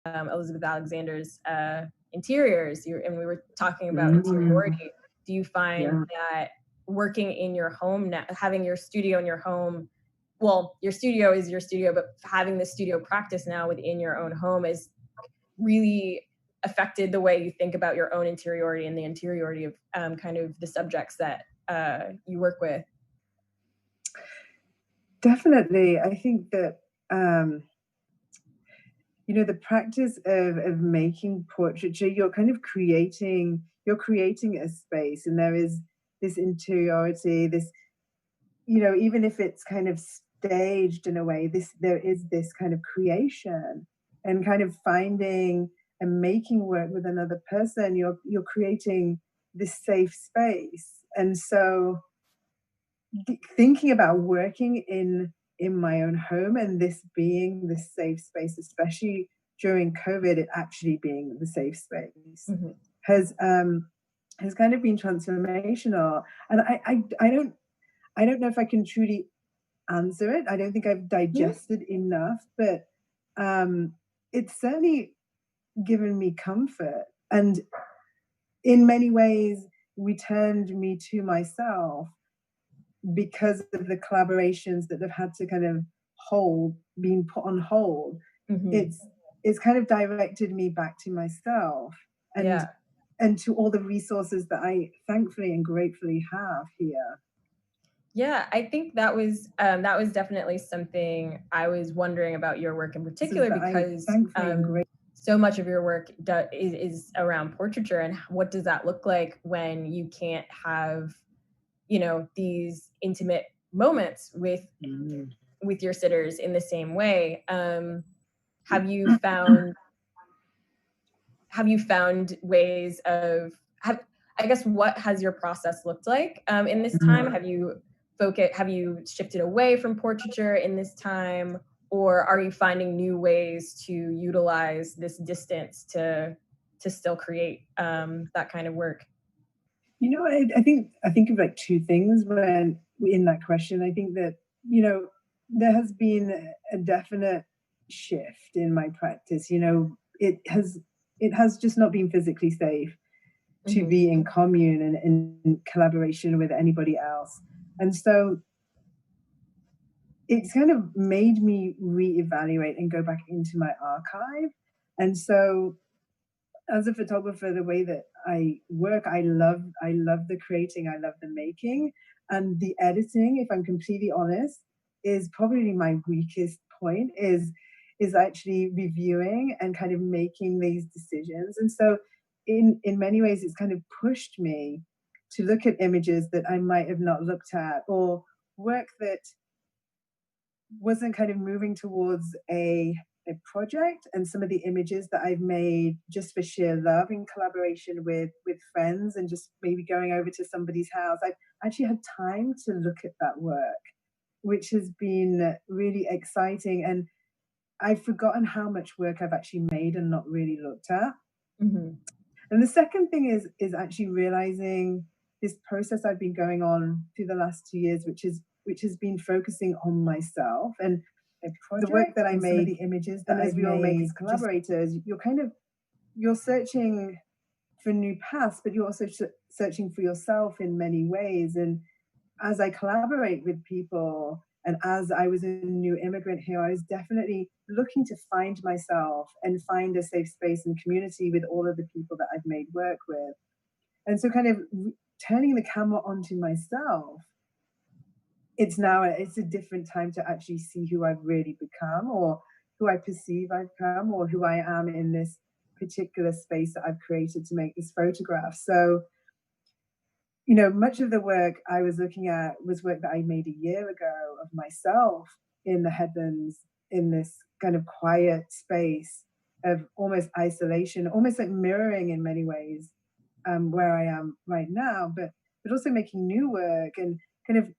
Elizabeth Alexander's interiors, and we were talking about interiority. Do you find that working in your home now, having your studio in your home, well, your studio is your studio, but having the studio practice now within your own home is really affected the way you think about your own interiority and the interiority of kind of the subjects that you work with? Definitely. I think that, the practice of making portraiture, you're kind of creating a space, and there is this interiority, this, even if it's kind of staged in a way, there is this kind of creation and kind of finding and making work with another person. You're creating this safe space. And so thinking about working in my own home and this being the safe space, especially during COVID, it actually being the safe space, has kind of been transformational. And I don't know if I can truly answer it. I don't think I've digested enough, but it's certainly given me comfort, and in many ways returned me to myself, because of the collaborations that have had to kind of being put on hold. It's kind of directed me back to myself and to all the resources that I thankfully and gratefully have here. Yeah, I think that was definitely something I was wondering about your work in particular, because so much of your work is around portraiture, and what does that look like when you can't have, these intimate moments with your sitters in the same way? Have you found ways of, I guess, what has your process looked like in this time? Have you shifted away from portraiture in this time, or are you finding new ways to utilize this distance to still create that kind of work? I think of like two things when in that question. I think that, there has been a definite shift in my practice. It has just not been physically safe to be in commune and in collaboration with anybody else. And so it's kind of made me reevaluate and go back into my archive. And so as a photographer, the way that I work, I love the creating, I love the making, and the editing, if I'm completely honest, is probably my weakest point, is actually reviewing and kind of making these decisions. And so in many ways, it's kind of pushed me to look at images that I might have not looked at, or work that wasn't kind of moving towards a project, and some of the images that I've made just for sheer love in collaboration with friends, and just maybe going over to somebody's house. I've actually had time to look at that work, which has been really exciting. And I've forgotten how much work I've actually made and not really looked at. And the second thing is actually realizing this process I've been going on through the last 2 years, which has been focusing on myself and the work that I made, the images that as we all make as collaborators. You're searching for new paths, but you're also searching for yourself in many ways. And as I collaborate with people, and as I was a new immigrant here, I was definitely looking to find myself and find a safe space and community with all of the people that I've made work with. And so kind of turning the camera onto myself, it's a different time to actually see who I've really become, or who I perceive I've become, or who I am in this particular space that I've created to make this photograph. So, much of the work I was looking at was work that I made a year ago of myself in the headlands, in this kind of quiet space of almost isolation, almost like mirroring in many ways where I am right now, but also making new work and kind of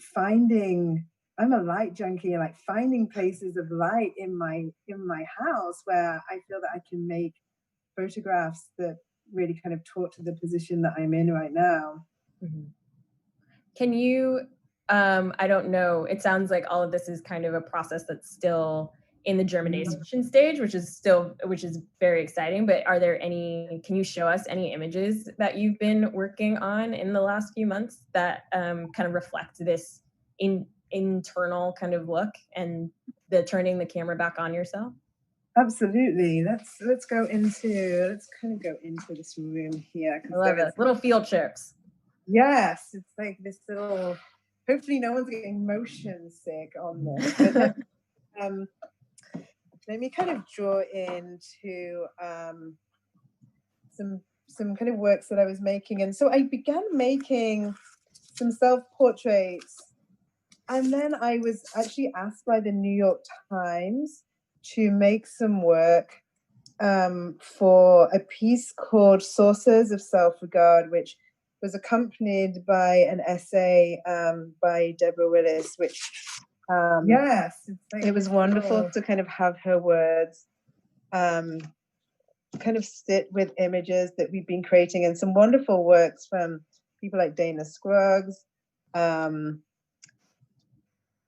finding. I'm a light junkie, like finding places of light in my house where I feel that I can make photographs that really kind of talk to the position that I'm in right now. Can you, I don't know, it sounds like all of this is kind of a process that's still in the germination stage, which is very exciting. But are there can you show us any images that you've been working on in the last few months that kind of reflect this internal kind of look and the turning the camera back on yourself? Absolutely. Let's kind of go into this room here. I love it. Little field trips. Yes, it's like this little. Hopefully, no one's getting motion sick on this. But let me kind of draw into some kind of works that I was making, and so I began making some self-portraits, and then I was actually asked by the New York Times to make some work for a piece called Sources of Self-Regard, which was accompanied by an essay by Deborah Willis, which yes, it was wonderful to kind of have her words kind of sit with images that we've been creating, and some wonderful works from people like Dana Scruggs.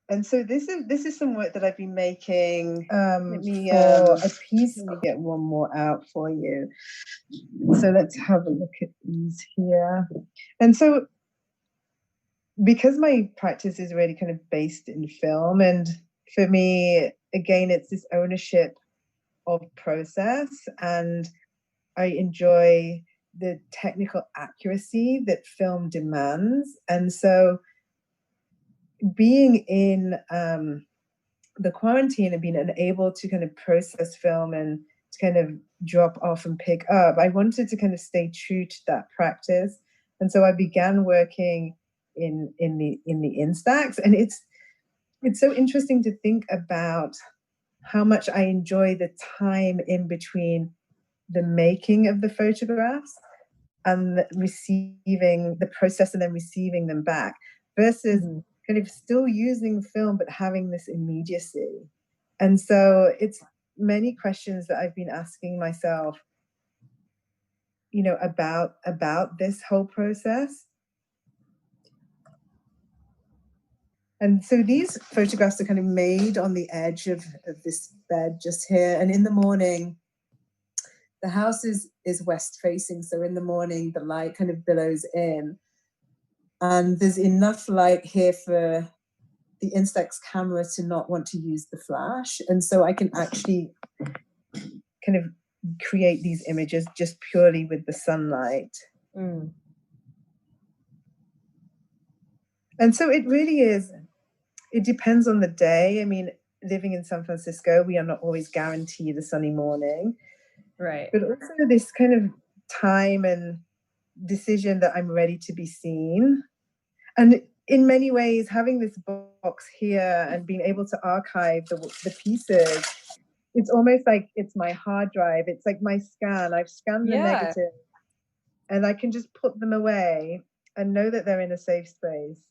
And so this is some work that I've been making for a piece. Let me get one more out for you. So let's have a look at these here. And so because my practice is really kind of based in film, and for me, again, it's this ownership of process, and I enjoy the technical accuracy that film demands. And so being in the quarantine and being unable to kind of process film and to kind of drop off and pick up, I wanted to kind of stay true to that practice. And so I began working in the Instax, and it's so interesting to think about how much I enjoy the time in between the making of the photographs and receiving the process and then receiving them back, versus kind of still using film but having this immediacy. And so it's many questions that I've been asking myself, you know, about this whole process. And so these photographs are kind of made on the edge of this bed just here. And in the morning, the house is west facing. So in the morning, the light kind of billows in. And there's enough light here for the Instax camera to not want to use the flash. And so I can actually kind of create these images just purely with the sunlight. And so it really is, it depends on the day. I mean, living in San Francisco, we are not always guaranteed a sunny morning. Right. But also this kind of time and decision that I'm ready to be seen. And in many ways, having this box here and being able to archive the pieces, it's almost like it's my hard drive. It's like my scan. I've scanned the negative, and I can just put them away and know that they're in a safe space,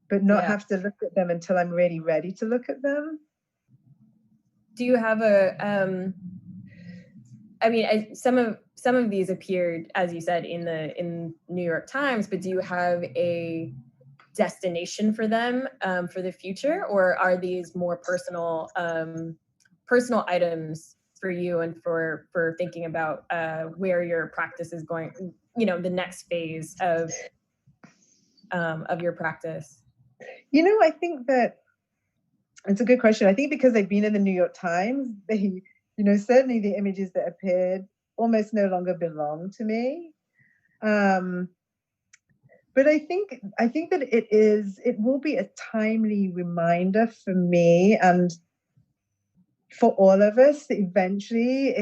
but not have to look at them until I'm really ready to look at them. Do you have I mean, some of these appeared, as you said, in New York Times, but do you have a destination for them for the future, or are these more personal items for you and for thinking about where your practice is going, you know, the next phase of your practice? You know, I think that it's a good question. I think because they've been in the New York Times, they, you know, certainly the images that appeared almost no longer belong to me. But I think that it will be a timely reminder for me and for all of us that eventually,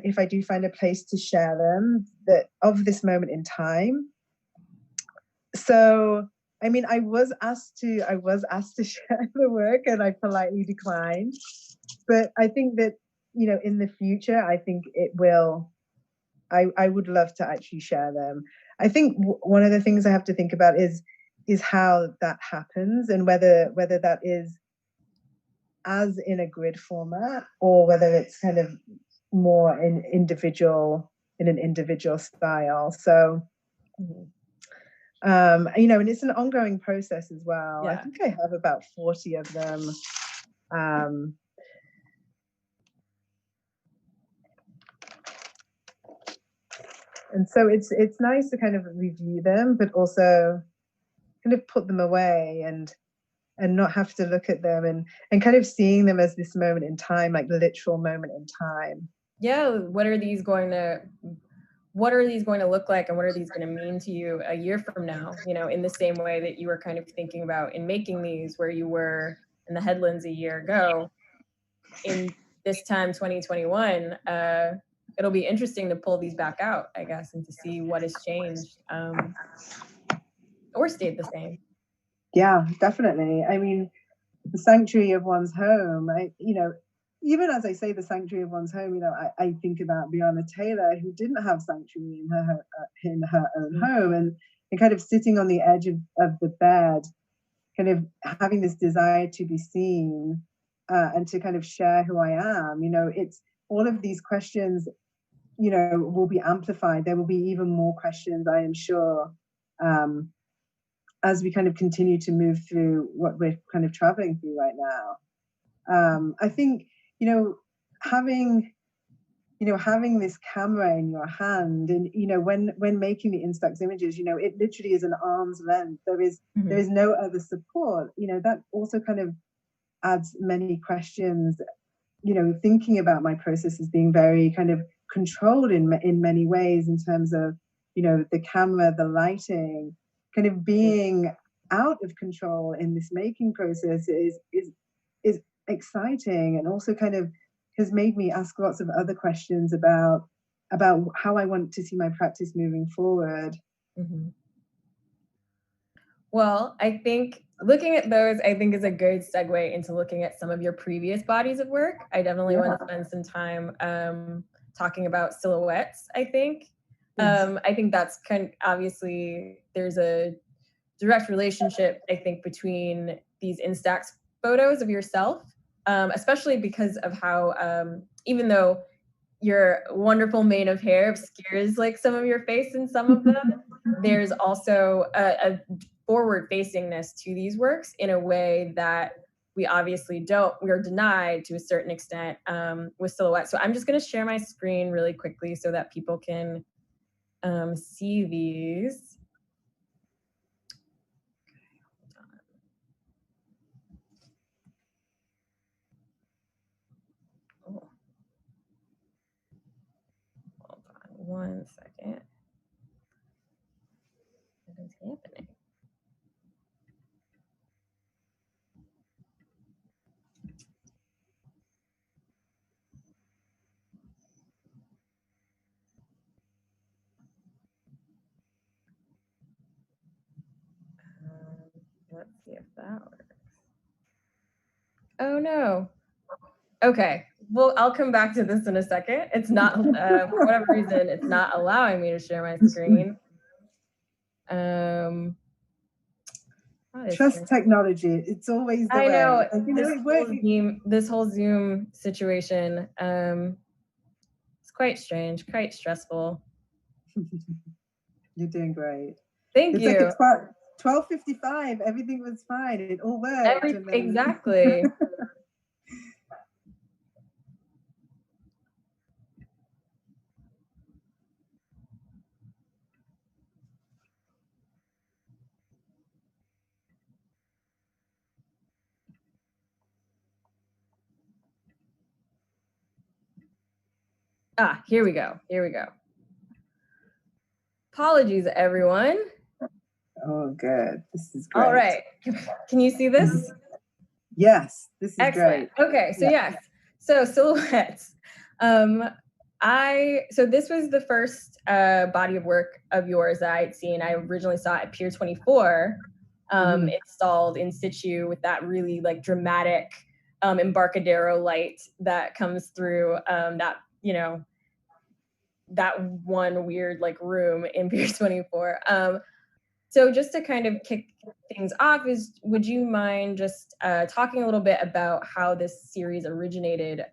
if I do find a place to share them, that of this moment in time. So, I mean, I was asked to share the work, and I politely declined. But I think that, you know, in the future, I think it will. I would love to actually share them. I think one of the things I have to think about is how that happens, and whether that is as in a grid format, or whether it's kind of more in an individual style. So, you know, and it's an ongoing process as well. I think I have about 40 of them. And so it's nice to kind of review them, but also kind of put them away and not have to look at them, and kind of seeing them as this moment in time, like the literal moment in time. Yeah, what are these going to look like, and what are these going to mean to you a year from now, you know, in the same way that you were kind of thinking about in making these, where you were in the headlands a year ago. In this time, 2021, it'll be interesting to pull these back out, I guess, and to see what has changed, or stayed the same. Yeah, definitely. I mean, the sanctuary of one's home, even as I say the sanctuary of one's home, I think about Breonna Taylor, who didn't have sanctuary in her own home, and kind of sitting on the edge of the bed, kind of having this desire to be seen, and to kind of share who I am. It's all of these questions, will be amplified. There will be even more questions, I am sure, as we kind of continue to move through what we're kind of traveling through right now. I think, having this camera in your hand, and when making the Instax images, it literally is an arm's length. There is no other support. That also kind of adds many questions. Thinking about my process as being very kind of controlled in many ways, in terms of the camera, the lighting, kind of being out of control in this making process is exciting, and also kind of has made me ask lots of other questions about how I want to see my practice moving forward. Mm-hmm. Well, I think looking at those, I think, is a good segue into looking at some of your previous bodies of work. I definitely want to spend some time talking about silhouettes, I think. Yes. I think that's obviously there's a direct relationship, I think, between these Instax photos of yourself, especially because of how, even though your wonderful mane of hair obscures like some of your face in some of them, there's also a forward facingness to these works in a way that we are denied to a certain extent with silhouette. So I'm just going to share my screen really quickly so that people can see these. Oh. Hold on 1 second. What is happening? Let's see if that works. Oh no. Okay. Well, I'll come back to this in a second. It's not, for whatever reason, it's not allowing me to share my screen. Trust technology. It's always the way. I know. This whole Zoom situation, it's quite strange, quite stressful. You're doing great. Thank you. It's like 12:55. Everything was fine. It all worked. Exactly. Here we go. Apologies, everyone. Oh, good. This is great. All right. Can you see this? Yes, this is excellent. Great. Okay, so yes. So silhouettes. So this was the first body of work of yours that I had seen. I originally saw it at Pier 24, installed in situ with that really like dramatic Embarcadero light that comes through that one weird like room in Pier 24. So just to kind of kick things off, would you mind just talking a little bit about how this series originated,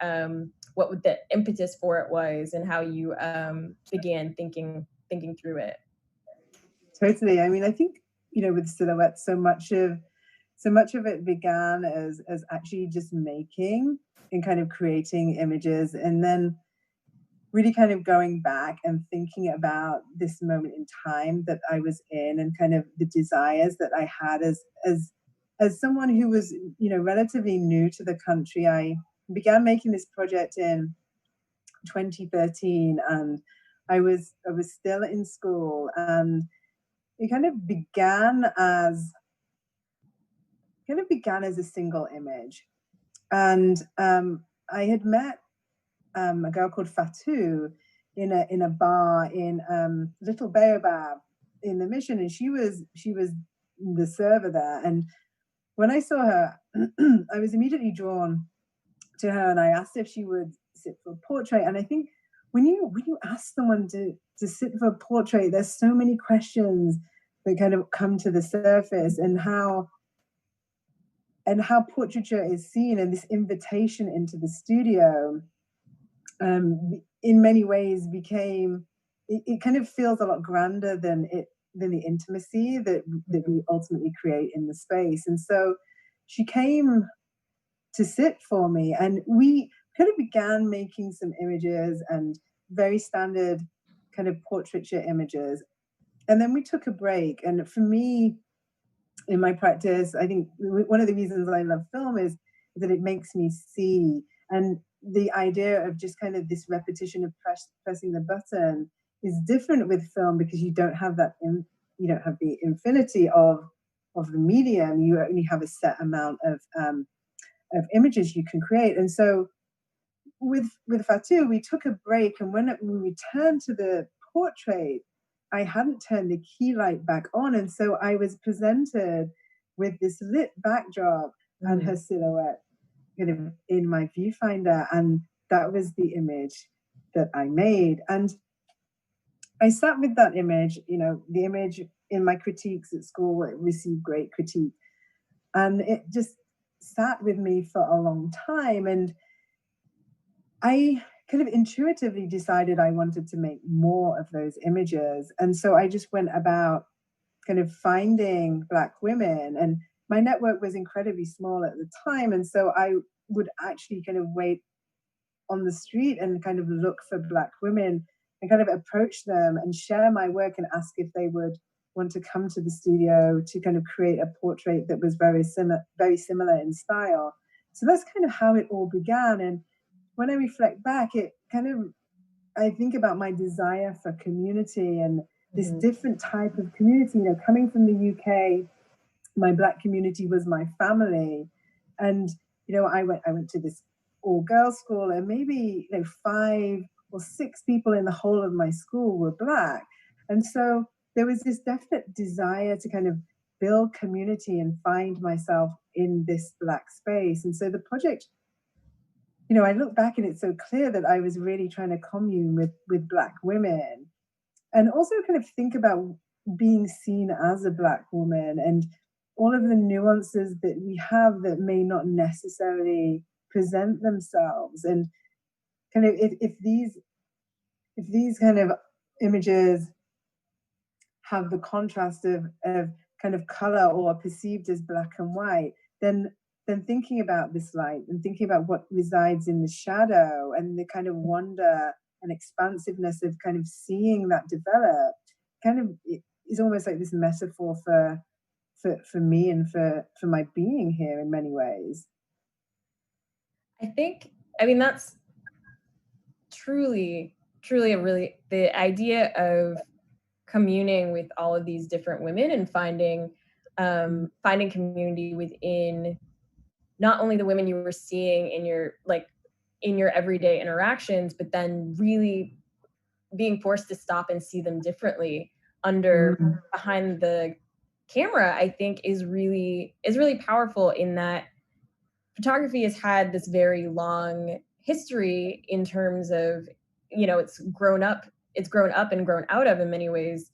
what the impetus for it was, and how you began thinking through it? Totally. I mean, I think, with silhouettes, so much of it began as actually just making and kind of creating images. And then really kind of going back and thinking about this moment in time that I was in, and kind of the desires that I had as someone who was, relatively new to the country. I began making this project in 2013, and I was still in school, and it kind of began as a single image. And I had met a girl called Fatou in a bar in Little Baobab in the Mission, and she was the server there. And when I saw her, I was immediately drawn to her, and I asked if she would sit for a portrait. And I think when you ask someone to sit for a portrait, there's so many questions that kind of come to the surface, and how portraiture is seen, and this invitation into the studio, in many ways it kind of feels a lot grander than the intimacy that we ultimately create in the space. And so she came to sit for me, and we kind of began making some images, and very standard kind of portraiture images. And then we took a break. And for me, in my practice, I think one of the reasons I love film is that it makes me see. And the idea of just kind of this repetition of pressing the button is different with film, because you don't have the infinity of the medium. You only have a set amount of images you can create. And so with Fatou, we took a break, and when we returned to the portrait, I hadn't turned the key light back on, and so I was presented with this lit backdrop and her silhouette kind of in my viewfinder, and that was the image that I made. And I sat with that image. The image in my critiques at school, it received great critique, and it just sat with me for a long time. And I kind of intuitively decided I wanted to make more of those images. And so I just went about kind of finding Black women. And my network was incredibly small at the time. And so I would actually kind of wait on the street and kind of look for Black women, and kind of approach them and share my work, and ask if they would want to come to the studio to kind of create a portrait that was very similar in style. So that's kind of how it all began. And when I reflect back, I think about my desire for community, and this different type of community. Coming from the UK, my Black community was my family, and I went to this all girls school, and maybe 5 or 6 people in the whole of my school were Black. And so there was this definite desire to kind of build community and find myself in this Black space. And so the project, I look back, and it's so clear that I was really trying to commune with Black women, and also kind of think about being seen as a Black woman, and all of the nuances that we have that may not necessarily present themselves. And kind of if these kind of images have the contrast of kind of color, or are perceived as black and white, then thinking about this light, and thinking about what resides in the shadow, and the kind of wonder and expansiveness of kind of seeing that develop, kind of it is almost like this metaphor for me, and for my being here in many ways. I mean, that's truly a really, the idea of communing with all of these different women, and finding community within not only the women you were seeing in your everyday interactions, but then really being forced to stop and see them differently behind the camera, I think is really powerful, in that photography has had this very long history in terms of, it's grown up and grown out of, in many ways,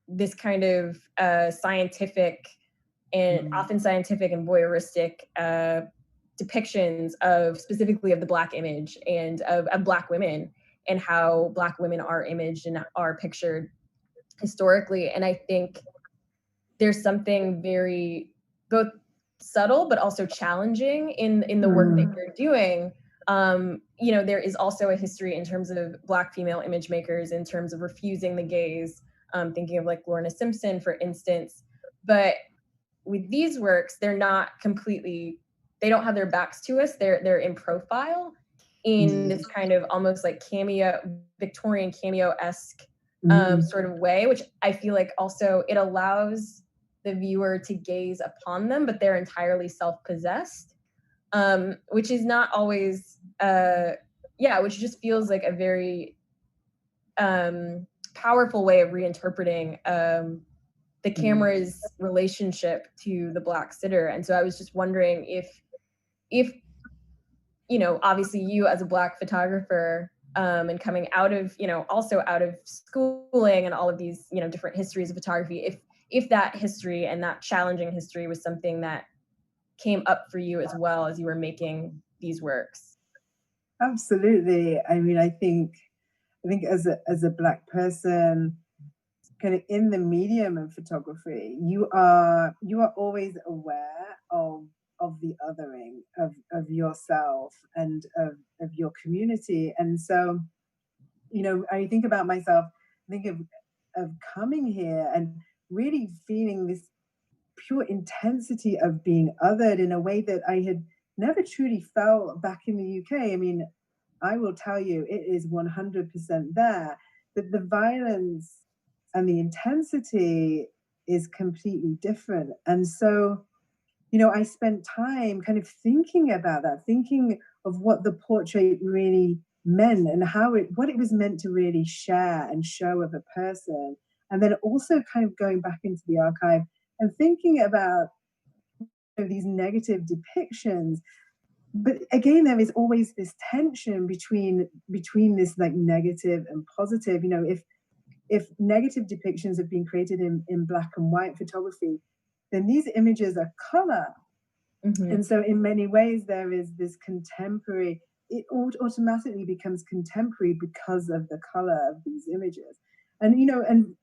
this kind of scientific, and often scientific and voyeuristic depictions of, specifically of the Black image, and of Black women, and how Black women are imaged and are pictured historically. And I think there's something very both subtle but also challenging in the work that you're doing, you know, there is also a history in terms of Black female image makers, in terms of refusing the gaze, thinking of like Lorna Simpson, for instance. But with these works, they're not completely, they don't have their backs to us. They're in profile in this kind of almost like cameo, Victorian cameo-esque sort of way, which I feel like also it allows the viewer to gaze upon them, but they're entirely self-possessed, which is not always, which just feels like a very powerful way of reinterpreting the camera's relationship to the Black sitter. And so I was just wondering if you know, obviously you as a Black photographer, and coming out of, you know, also out of schooling and all of these, you know, different histories of photography, if that history and that challenging history was something that came up for you as well as you were making these works. Absolutely. I mean, I think as a Black person, kind of in the medium of photography, you are always aware of the othering of yourself and of your community. And so, you know, I think about myself, I think of coming here and really feeling this pure intensity of being othered in a way that I had never truly felt back in the UK. I mean, I will tell you, it is 100% there, that the violence and the intensity is completely different. And so, you know, I spent time kind of thinking about that, thinking of what the portrait really meant and what it was meant to really share and show of a person. And then also kind of going back into the archive and thinking about, you know, these negative depictions. But again, there is always this tension between this like negative and positive. You know, if negative depictions have been created in black and white photography, then these images are color. And so in many ways, there is this contemporary, it automatically becomes contemporary because of the color of these images. And, you know, and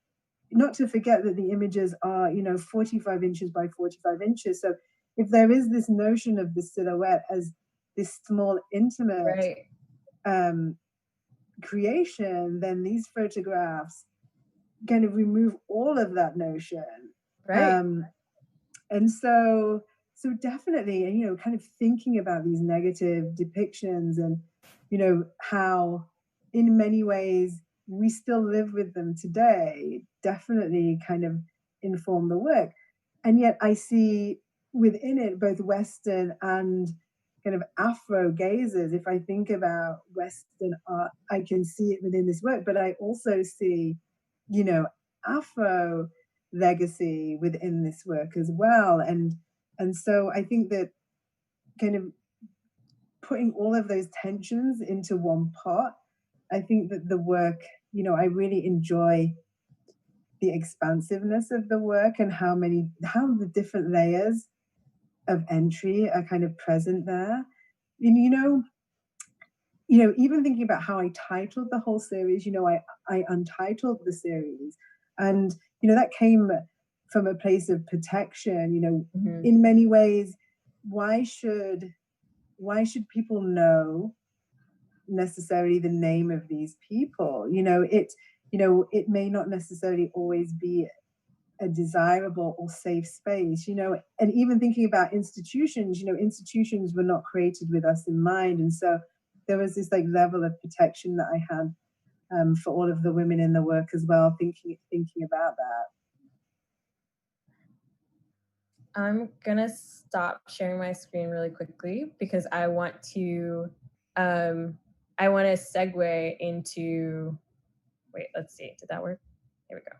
not to forget that the images are, you know, 45 inches by 45 inches. So if there is this notion of the silhouette as this small, intimate Right. creation, then these photographs kind of remove all of that notion. Right. And so definitely, you know, kind of thinking about these negative depictions and, you know, how in many ways we still live with them today, definitely kind of inform the work. And yet I see within it both Western and kind of Afro gazes. If I think about Western art, I can see it within this work, but I also see, you know, Afro legacy within this work as well. And so I think that kind of putting all of those tensions into one pot, I think that the work, you know, I really enjoy the expansiveness of the work and how the different layers of entry are kind of present there. And even thinking about how I titled the whole series, you know, I untitled the series. And, you know, that came from a place of protection, you know, in many ways, why should people know necessarily the name of these people? It may not necessarily always be a desirable or safe space, you know, and even thinking about institutions, you know, institutions were not created with us in mind. And so there was this like level of protection that I had for all of the women in the work as well, thinking about that. I'm gonna stop sharing my screen really quickly because I want to segue into, wait, let's see, did that work? Here we go.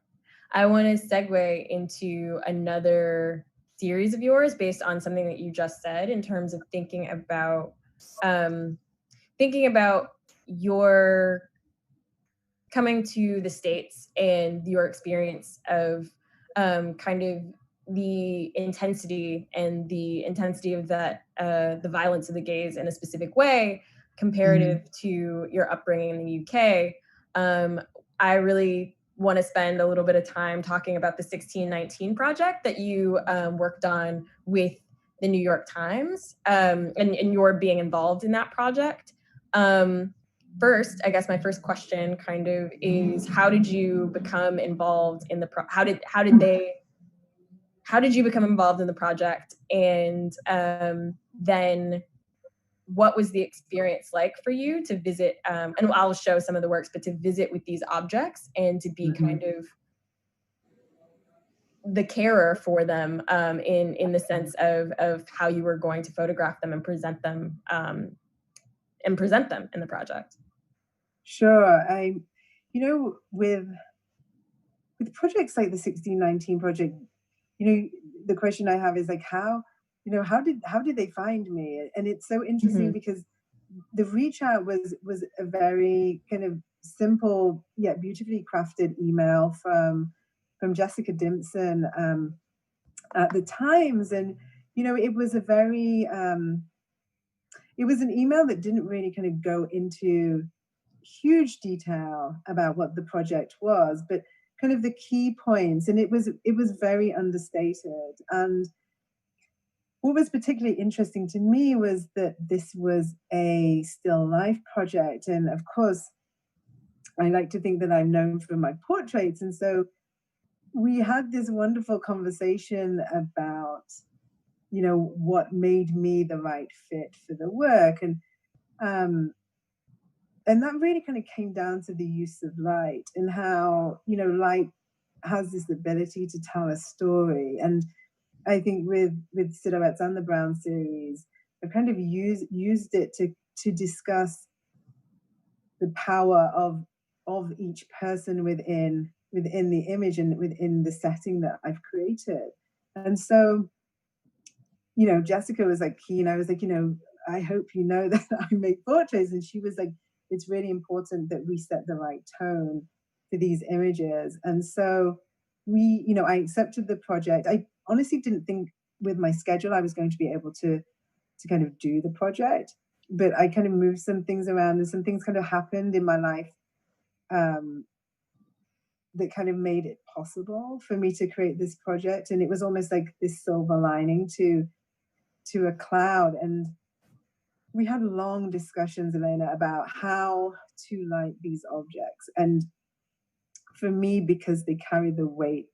I want to segue into another series of yours based on something that you just said in terms of thinking about your coming to the States and your experience of kind of the intensity of that, the violence of the gaze in a specific way, comparative to your upbringing in the UK. I really want to spend a little bit of time talking about the 1619 project that you worked on with the New York Times, and your being involved in that project. First, I guess my first question kind of is, how did you become involved in the how did you become involved in the project? And then what was the experience like for you to visit, and I'll show some of the works, but to visit with these objects and to be kind of the carer for them, in the sense of how you were going to photograph them and present them in the project. Sure. With projects like the 1619 project, the question I have is like, how did they find me? And it's so interesting because the reach out was a very kind of simple yet beautifully crafted email from Jessica Dimpson at the Times, and it was a very it was an email that didn't really kind of go into huge detail about what the project was, but kind of the key points, and it was very understated. And what was particularly interesting to me was that this was a still life project, and of course I like to think that I'm known for my portraits, and so we had this wonderful conversation about what made me the right fit for the work, and that really kind of came down to the use of light and how light has this ability to tell a story. And I think with Silhouettes and the Brown series, I kind of used it to discuss the power of each person within the image and within the setting that I've created. And so Jessica was like keen. I was like, I hope that I make portraits. And she was like, it's really important that we set the right tone for these images. And so I accepted the project. I honestly didn't think with my schedule I was going to be able to kind of do the project, but I kind of moved some things around, and some things kind of happened in my life that kind of made it possible for me to create this project. And it was almost like this silver lining to a cloud. And we had long discussions, Elena, about how to light these objects. And for me, because they carry the weight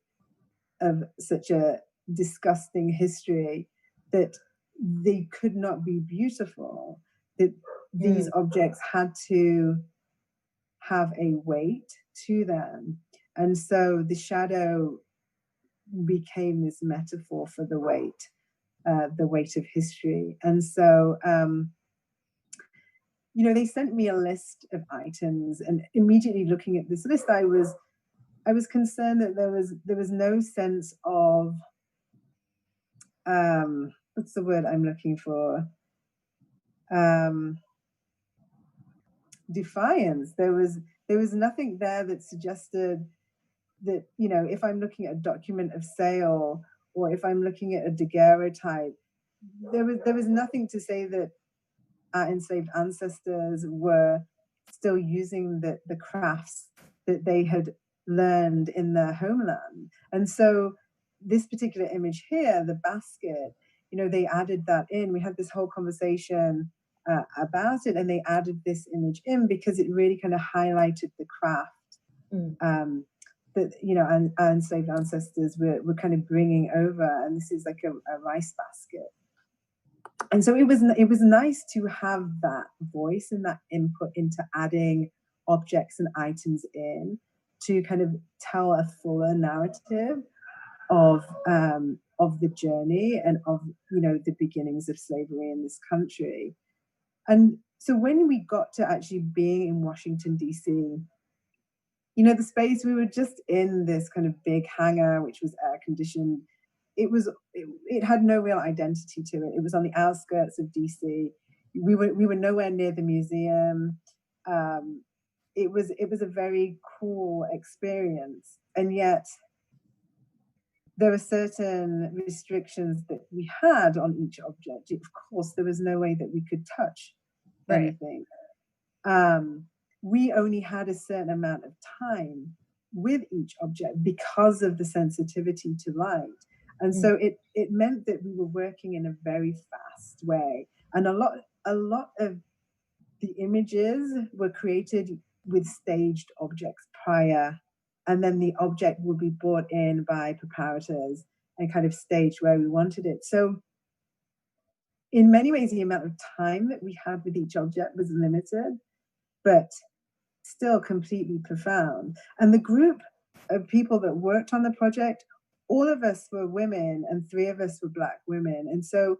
of such a disgusting history, that they could not be beautiful, that these objects had to have a weight to them. And so the shadow became this metaphor for the weight of history. And so they sent me a list of items, and immediately looking at this list, I was concerned that there was no sense of what's the word I'm looking for? Defiance. There was nothing there that suggested that, if I'm looking at a document of sale, or if I'm looking at a daguerreotype, there was nothing to say that our enslaved ancestors were still using the crafts that they had learned in their homeland. And so this particular image here, the basket, they added that in. We had this whole conversation about it, and they added this image in because it really kind of highlighted the craft that our enslaved ancestors were kind of bringing over. And this is like a rice basket. And so it was nice to have that voice and that input into adding objects and items in to kind of tell a fuller narrative of the journey and of the beginnings of slavery in this country. And so when we got to actually being in Washington, D.C., the space, we were just in this kind of big hangar, which was air conditioned. It had no real identity to it. It was on the outskirts of DC. We were nowhere near the museum. It was a very cool experience, and yet there were certain restrictions that we had on each object. Of course, there was no way that we could touch anything. We only had a certain amount of time with each object because of the sensitivity to light. And so it meant that we were working in a very fast way. And a lot of the images were created with staged objects prior, and then the object would be brought in by preparators and kind of staged where we wanted it. So in many ways, the amount of time that we had with each object was limited, but still completely profound. And the group of people that worked on the project, all of us were women and three of us were Black women. And so,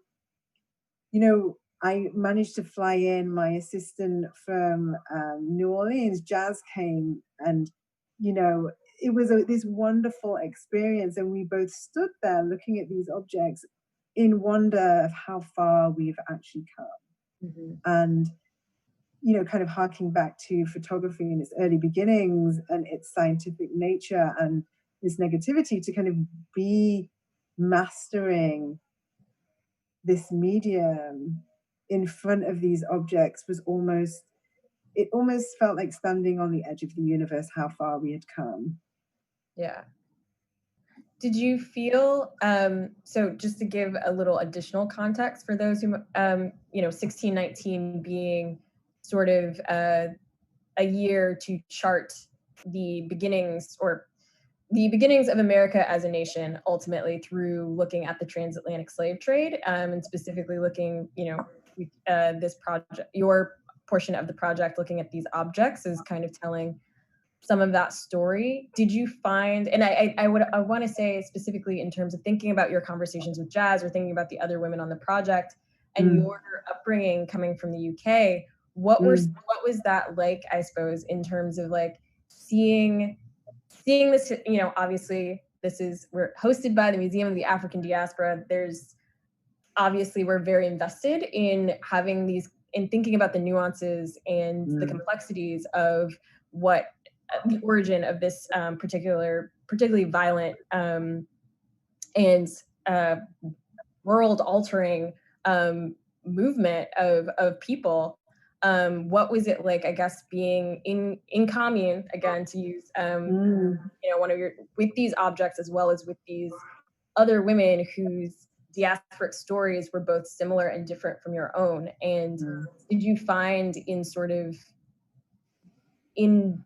I managed to fly in my assistant from New Orleans. Jazz came, and it was this wonderful experience. And we both stood there looking at these objects in wonder of how far we've actually come. Mm-hmm. And kind of harking back to photography in its early beginnings and its scientific nature and this negativity, to kind of be mastering this medium in front of these objects was almost felt like standing on the edge of the universe, how far we had come. Yeah. Did you feel, so just to give a little additional context for those who, 1619 being sort of a year to chart the beginnings of America as a nation, ultimately through looking at the transatlantic slave trade, and specifically looking, this project, your portion of the project, looking at these objects is kind of telling some of that story. Did you find, and I want to say specifically in terms of thinking about your conversations with Jazz or thinking about the other women on the project and your upbringing coming from the UK, what was that like, I suppose, in terms of like seeing this, obviously we're hosted by the Museum of the African Diaspora. We're very invested in in thinking about the nuances and the complexities of what the origin of this particularly violent and world-altering movement of people. What was it like, I guess, being in commune, again, to use with these objects, as well as with these other women whose diasporic stories were both similar and different from your own? And did you find in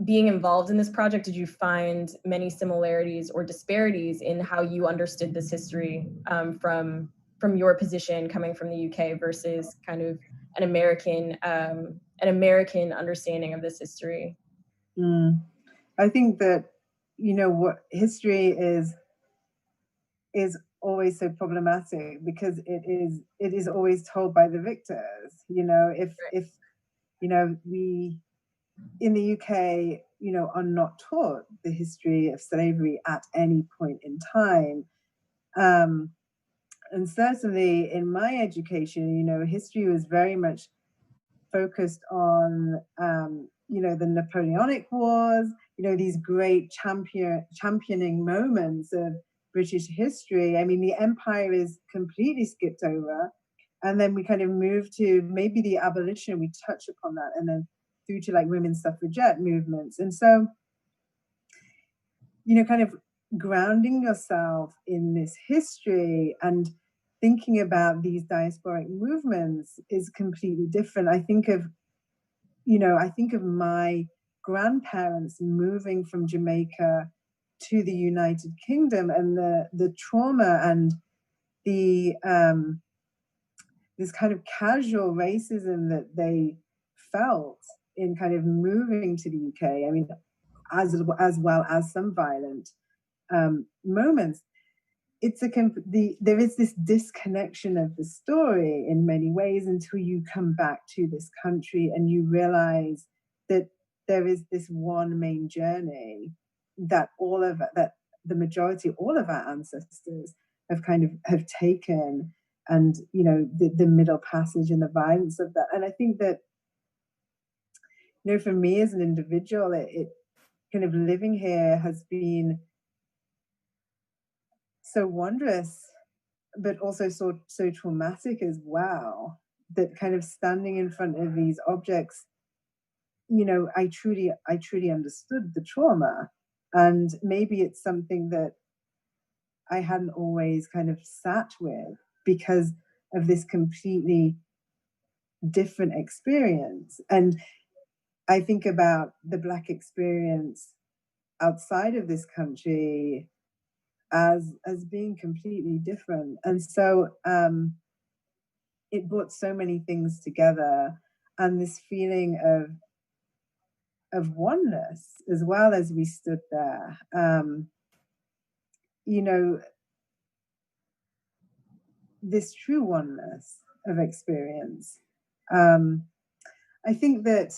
being involved in this project, did you find many similarities or disparities in how you understood this history, from your position coming from the UK versus kind of an American understanding of this history? I think that what history is always so problematic, because it is always told by the victors. If we in the UK, are not taught the history of slavery at any point in time. And certainly in my education, history was very much focused on, the Napoleonic Wars, these great championing moments of British history. I mean, the empire is completely skipped over. And then we kind of move to maybe the abolition, we touch upon that, and then through to like women's suffragette movements. And so, kind of grounding yourself in this history and thinking about these diasporic movements is completely different. I think of my grandparents moving from Jamaica to the United Kingdom, and the trauma and the this kind of casual racism that they felt in kind of moving to the UK. I mean, as well as some violent moments. There is this disconnection of the story in many ways until you come back to this country and you realize that there is this one main journey that the majority, all of our ancestors have taken, and the Middle Passage and the violence of that. And I think that for me as an individual, it kind of living here has been so wondrous, but also so traumatic as well. That kind of standing in front of these objects, I truly understood the trauma, and maybe it's something that I hadn't always kind of sat with because of this completely different experience. And I think about the Black experience outside of this country as being completely different. And so it brought so many things together, and this feeling of oneness as well as we stood there. You know, this true oneness of experience. I think that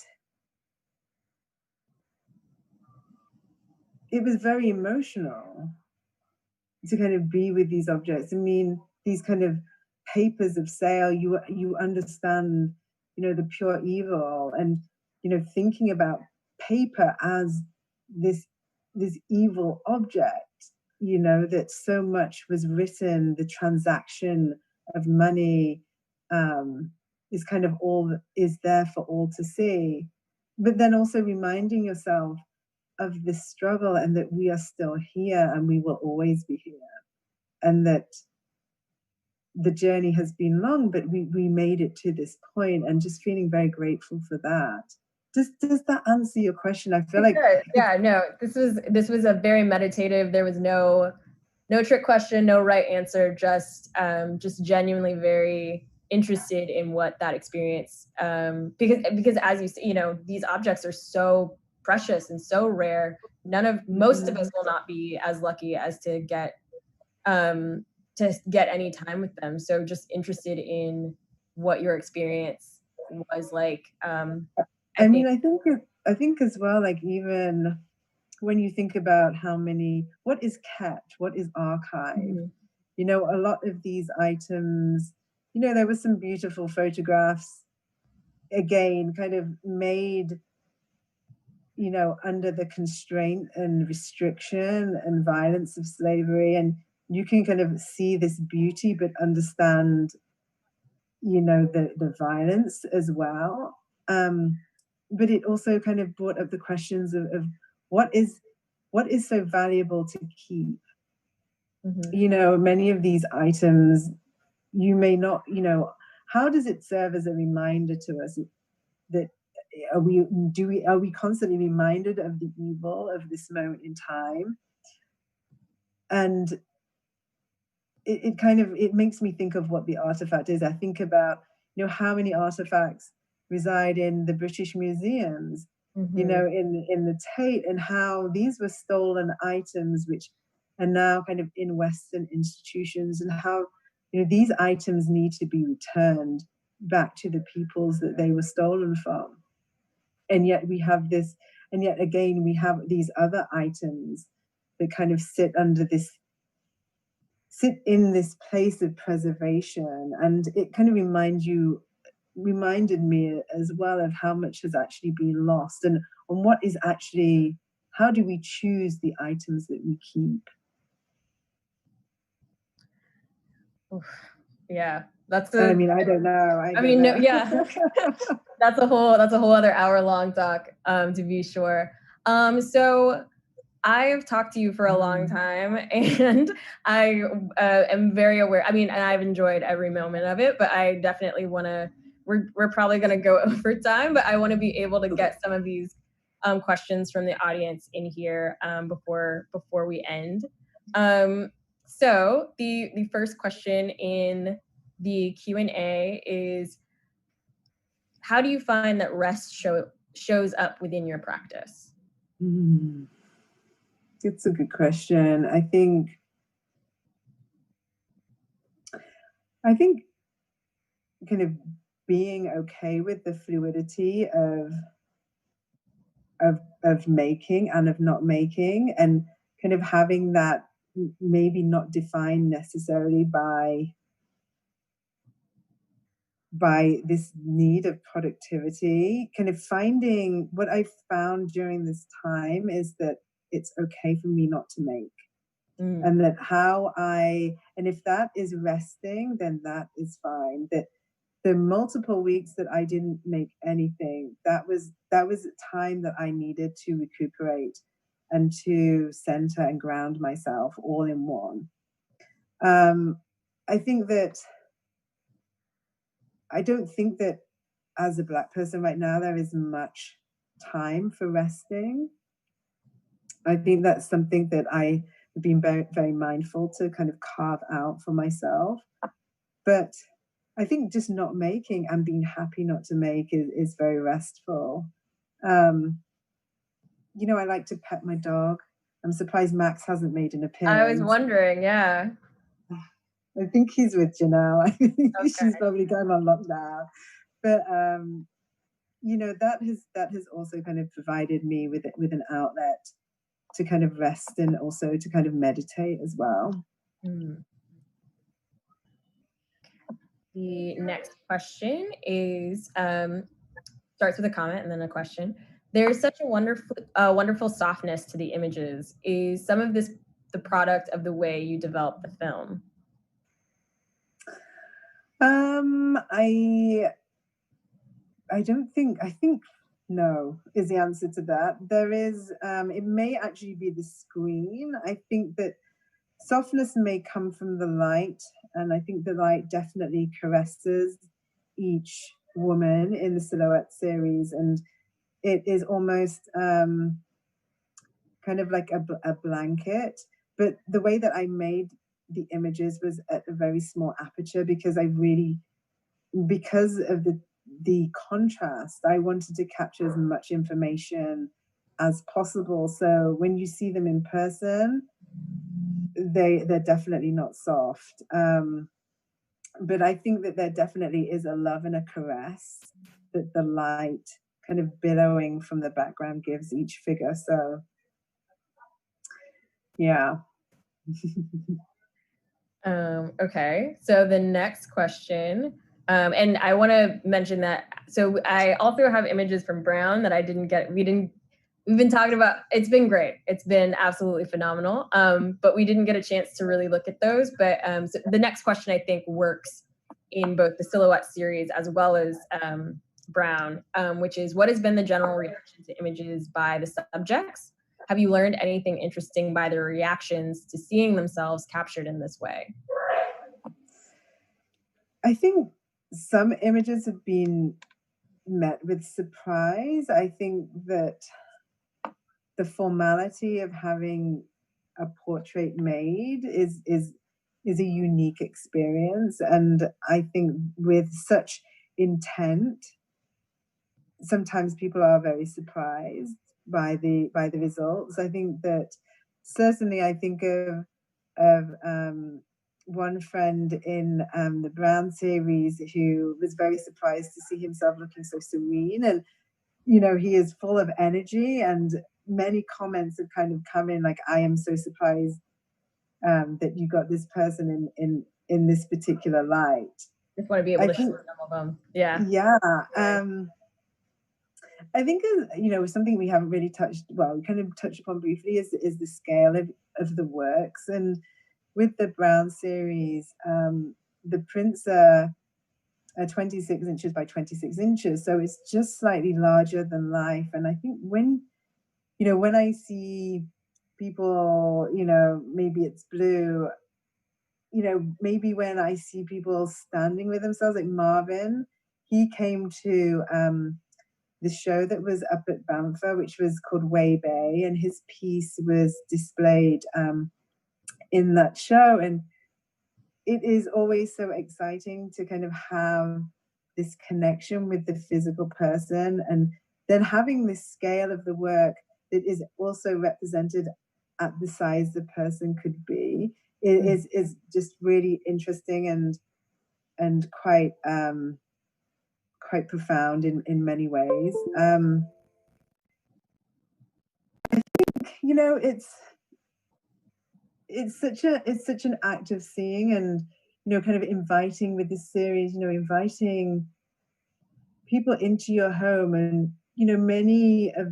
it was very emotional to kind of be with these objects. I mean, these kind of papers of sale, you understand, you know, the pure evil, and you know, thinking about paper as this this evil object, you know, that so much was written, the transaction of money is kind of all is there for all to see. But then also reminding yourself of this struggle, and that we are still here and we will always be here, and that the journey has been long, but we made it to this point, and just feeling very grateful for that. Does that answer your question? I feel like yeah, no, this was a very meditative. There was no trick question, no right answer, just genuinely very interested in what that experience, because as you see, you know, these objects are so precious and so rare. Most of us will not be as lucky as to get any time with them. So just interested in what your experience was like. I mean, I think as well, like, even when you think about what is kept, what is archived, Mhm. you know, a lot of these items, you know, there were some beautiful photographs, again, kind of made, you know, under the constraint and restriction and violence of slavery. And you can kind of see this beauty, but understand, you know, the violence as well. But it also kind of brought up the questions of what is so valuable to keep. Mhm. You know, many of these items you may not, you know, how does it serve as a reminder to us that are we constantly reminded of the evil of this moment in time? And it kind of it makes me think of what the artifact is. I think about, you know, how many artifacts reside in the British museums, you Mhm. know, in the Tate, and how these were stolen items which are now kind of in Western institutions, and how, you know, these items need to be returned back to the peoples that they were stolen from. And yet we have this, and yet again we have these other items that kind of sit in this place of preservation. And it kind of reminded me as well of how much has actually been lost, and what is actually, how do we choose the items that we keep? Oof. Yeah, that's I a. mean, I I don't mean, no, know. yeah, that's a whole other hour long talk, to be sure. So I've talked to you for a long time, and I am very aware. I mean, and I've enjoyed every moment of it, but I definitely want to. We're probably going to go over time, but I want to be able to get some of these questions from the audience in here before we end. So the first question in the Q&A is, how do you find that rest shows up within your practice? Hmm. It's a good question. I think kind of being okay with the fluidity of making and of not making, and kind of having that maybe not defined necessarily by this need of productivity. Kind of finding, what I found during this time is that it's okay for me not to make, Mm. and that how I and if that is resting, then that is fine. That the multiple weeks that I didn't make anything, that was a time that I needed to recuperate and to center and ground myself all in one. Um, I think that I don't think that as a Black person right now, there is much time for resting. I think that's something that I have been very, very mindful to kind of carve out for myself. But I think just not making and being happy not to make is very restful. You know, I like to pet my dog. I'm surprised Max hasn't made an I was appearance. wondering, yeah. I think he's with Janelle. I think Okay. she's probably going on lockdown. But you know, that has also kind of provided me with an outlet to kind of rest and also to kind of meditate as well. Mm. The next question is starts with a comment and then a question. There's such a wonderful softness to the images. Is some of this the product of the way you develop the film? I don't think, I think no is the answer to that. There is, it may actually be the screen. I think that softness may come from the light, and I think the light definitely caresses each woman in the silhouette series, and it is almost kind of like a blanket. But the way that I made the images was at a very small aperture because because of the contrast, I wanted to capture as much information as possible. So when you see them in person, they're definitely not soft. But I think that there definitely is a love and a caress that the light kind of billowing from the background gives each figure. So yeah. Okay, so the next question, and I want to mention that. So I also have images from Brown that I didn't get. We've been talking about. It's been great. It's been absolutely phenomenal. But we didn't get a chance to really look at those. But so the next question I think works in both the Silhouette series as well as Brown, which is what has been the general reaction to images by the subjects? Have you learned anything interesting by their reactions to seeing themselves captured in this way? I think some images have been met with surprise. I think that the formality of having a portrait made is a unique experience, and I think with such intent, sometimes people are very surprised by the results. I think that certainly I think of one friend in the Brown series who was very surprised to see himself looking so serene, and you know, he is full of energy, and many comments have kind of come in like, I am so surprised that you got this person in this particular light. Just want to be able I to show think, some of them. Yeah. yeah. I think, you know, something we haven't really touched, well, we kind of touched upon briefly is the scale of the works. And with the Brown series, the prints are 26 inches by 26 inches. So it's just slightly larger than life. And I think you know, when I see people, you know, maybe it's Blue, you know, maybe when I see people standing with themselves, like Marvin, he came to the show that was up at Banfa, which was called Way Bay, and his piece was displayed in that show. And it is always so exciting to kind of have this connection with the physical person, and then having this scale of the work that is also represented at the size the person could be is just really interesting and quite profound in many ways. You know, it's such an act of seeing, and you know, kind of inviting with this series, you know, inviting people into your home. And you know, many of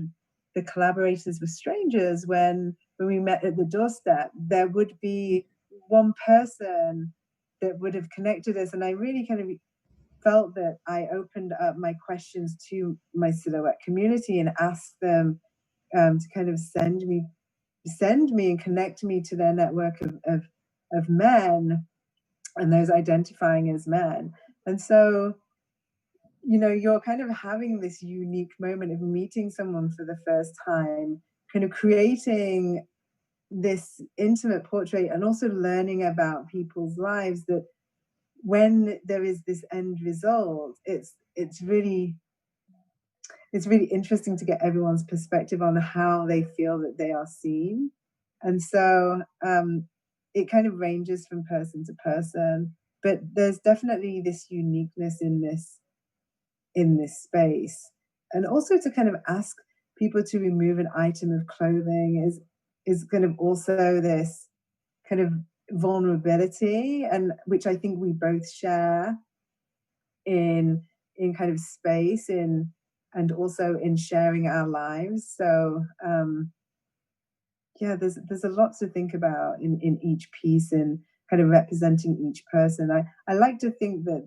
the collaborators were strangers. When we met at the doorstep, there would be one person that would have connected us, and I really kind of felt that I opened up my questions to my silhouette community and asked them to kind of send me and connect me to their network of men and those identifying as men. And so you're kind of having this unique moment of meeting someone for the first time, kind of creating this intimate portrait and also learning about people's lives, that when there is this end result, it's really interesting to get everyone's perspective on how they feel that they are seen. And so it kind of ranges from person to person, but there's definitely this uniqueness in this space. And also to kind of ask people to remove an item of clothing is kind of also this kind of vulnerability, and which I think we both share in kind of space in and also in sharing our lives. So yeah, there's a lot to think about in each piece and kind of representing each person. I like to think that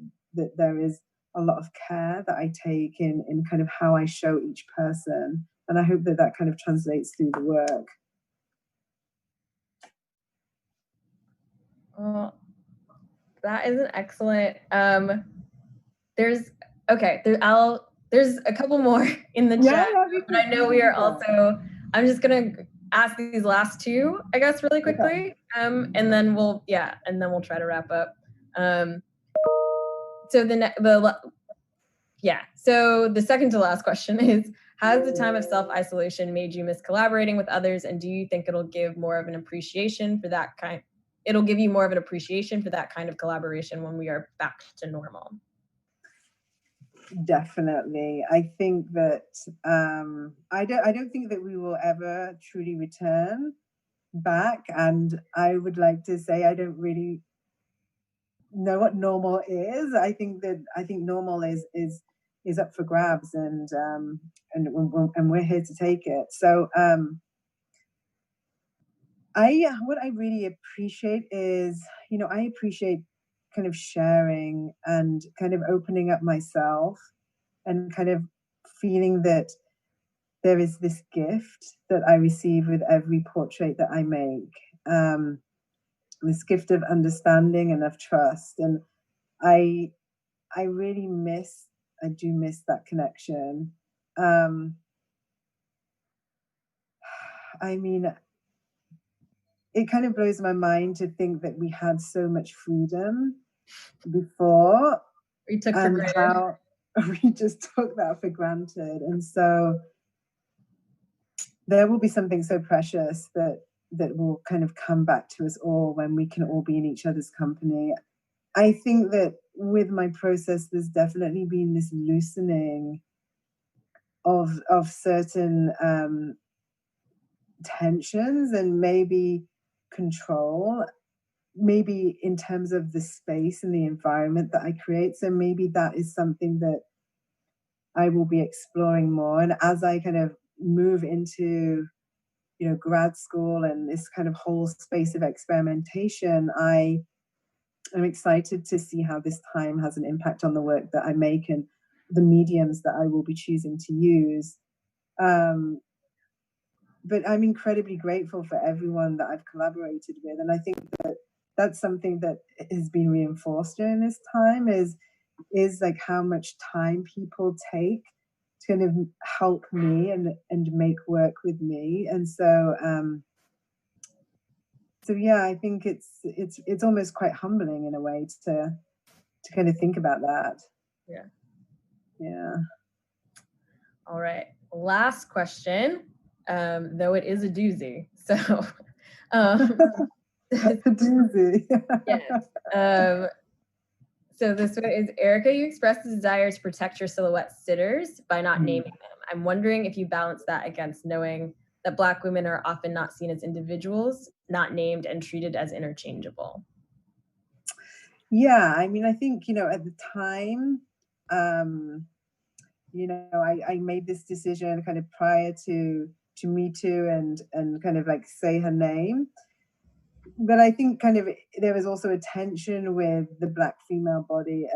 there is a lot of care that I take in kind of how I show each person, and I hope that that kind of translates through the work. Well, that is an excellent. There's okay. There's a couple more in the Yeah, chat, yeah, we but can, I we know can we are do that. also. I'm just gonna ask these last two, I guess, really Okay. quickly, and then we'll try to wrap up. So so the second to last question is: has the time of self-isolation made you miss collaborating with others, and do you think it'll give more of an appreciation for that kind? It'll give you more of an appreciation for that kind of collaboration when we are back to normal. Definitely. I think that I don't think that we will ever truly return back. And I would like to say I don't really know what normal is. I think normal is up for grabs, and we're here to take it. So I what I really appreciate is, I appreciate kind of sharing and kind of opening up myself and kind of feeling that there is this gift that I receive with every portrait that I make. This gift of understanding and of trust. And I I really I do miss that connection. Um, I mean, it kind of blows my mind to think that we had so much freedom before, We took for and granted. how we just took that for granted. And so there will be something so precious that will kind of come back to us all when we can all be in each other's company. I think that with my process, there's definitely been this loosening of certain tensions and maybe control, maybe in terms of the space and the environment that I create. So maybe that is something that I will be exploring more. And as I kind of move into grad school and this kind of whole space of experimentation, I am excited to see how this time has an impact on the work that I make and the mediums that I will be choosing to use. Um, but I'm incredibly grateful for everyone that I've collaborated with, and I think that that's something that has been reinforced during this time is like how much time people take to kind of help me and make work with me. And so yeah, I think it's almost quite humbling in a way to kind of think about that. Yeah. Yeah. All right. Last question, though it is a doozy. So, um, A doozy. yes. So this one is: Erica, you expressed the desire to protect your silhouette sitters by not naming them. I'm wondering if you balance that against knowing that Black women are often not seen as individuals, not named and treated as interchangeable. Yeah, I mean, I think, at the time, I made this decision kind of prior to Me Too and kind of like say her name. But I think kind of there was also a tension with the Black female body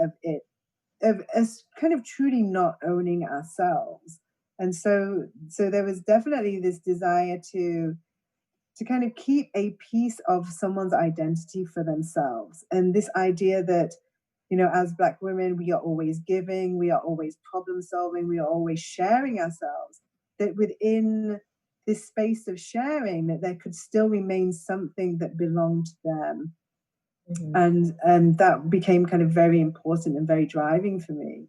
of us kind of truly not owning ourselves. And so there was definitely this desire to kind of keep a piece of someone's identity for themselves. And this idea that You know, as Black women, we are always giving, we are always problem solving, we are always sharing ourselves. That within this space of sharing, that there could still remain something that belonged to them. Mhm. And that became kind of very important and very driving for me.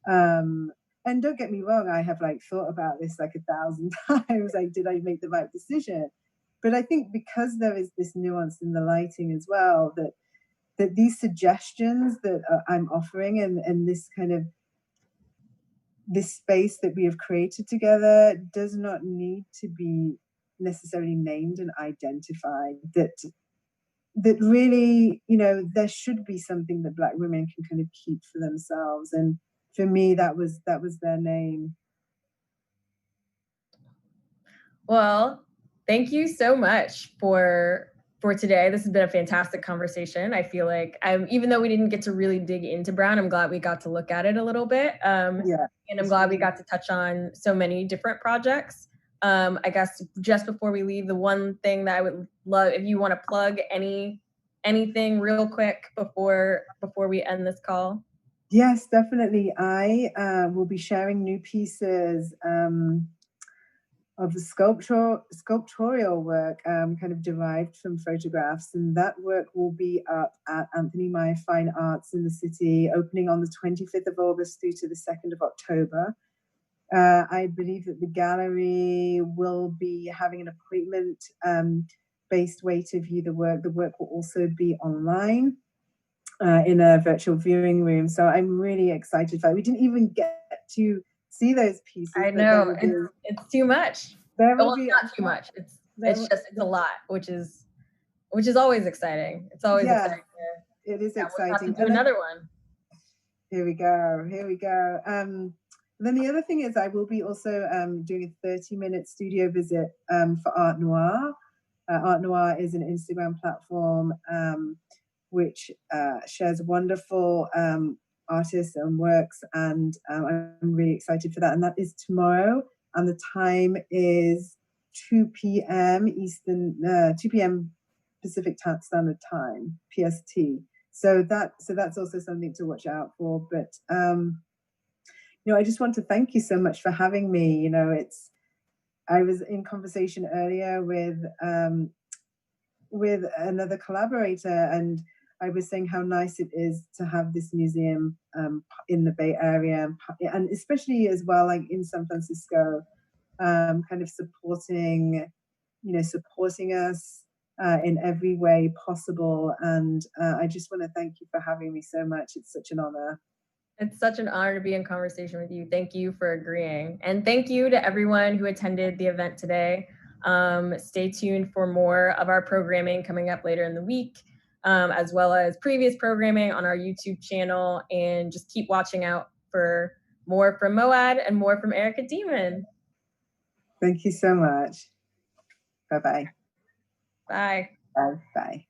And don't get me wrong, I have like thought about this like 1,000 times. Like, did I make the right decision? But I think because there is this nuance in the lighting as well, that these suggestions that I'm offering, and this kind of this space that we have created together does not need to be necessarily named and identified. That really, you know, there should be something that Black women can kind of keep for themselves. And for me, that was their name. Well, thank you so much for today. This has been a fantastic conversation. I feel like even though we didn't get to really dig into Brown, I'm glad we got to look at it a little bit. Yeah. And I'm glad we got to touch on so many different projects. I guess just before we leave, the one thing that I would love, if you want to plug anything real quick before we end this call. Yes, definitely. I will be sharing new pieces of the sculptorial work, kind of derived from photographs, and that work will be up at Anthony Meier Fine Arts in the city, opening on the 25th of August through to the 2nd of October. I believe that the gallery will be having an appointment based way to view the work. The work will also be online in a virtual viewing room. So I'm really excited for it. We didn't even get to see those pieces. I know, it's too much. Well, it's not too much. It's a lot, which is always exciting. It's always exciting. It is exciting. We'll have to do another one. Here we go. Then the other thing is I will be also doing a 30-minute studio visit for Art Noir. Art Noir is an Instagram platform which shares wonderful artists and works, and I'm really excited for that. And that is tomorrow, and the time is 2 p.m. Eastern, 2 p.m. Pacific Standard Time, PST. So that's also something to watch out for. But you know, I just want to thank you so much for having me. You know, I was in conversation earlier with another collaborator, and I was saying how nice it is to have this museum in the Bay Area, and especially as well, like in San Francisco, kind of supporting us in every way possible. And I just want to thank you for having me so much. It's such an honor. It's such an honor to be in conversation with you. Thank you for agreeing. And thank you to everyone who attended the event today. Stay tuned for more of our programming coming up later in the week, as well as previous programming on our YouTube channel. And just keep watching out for more from Moad and more from Erica Deeman. Thank you so much. Bye-bye. Bye. Bye. Bye.